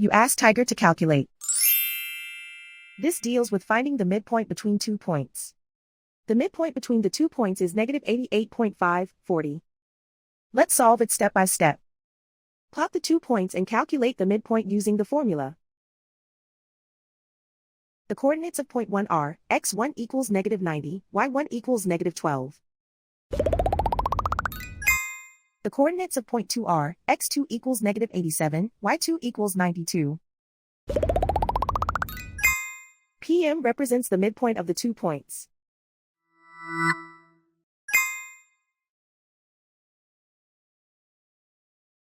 You ask Tiger to calculate. This deals with finding the midpoint between 2 points. The midpoint between the 2 points is negative 88.540. Let's solve it step by step. Plot the 2 points and calculate the midpoint using the formula. The coordinates of point 1 are x1 equals negative 90, y1 equals negative 12. The coordinates of point 2 are x2 equals negative 87, y2 equals 92. PM represents the midpoint of the 2 points.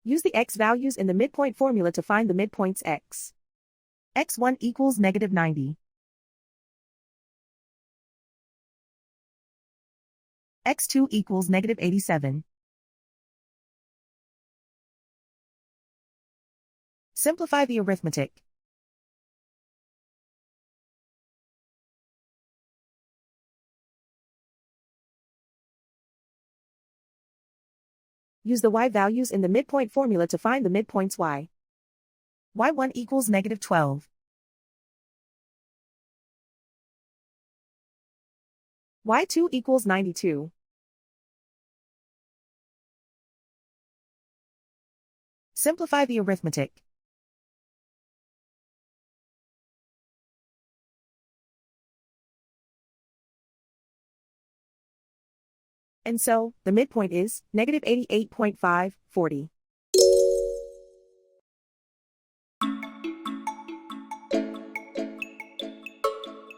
Use the x values in the midpoint formula to find the midpoints x. x1 equals negative 90. x2 equals negative 87. Simplify the arithmetic. Use the y values in the midpoint formula to find the midpoints y. y1 equals negative 12. y2 equals 92. Simplify the arithmetic. And so, the midpoint is negative 88.540.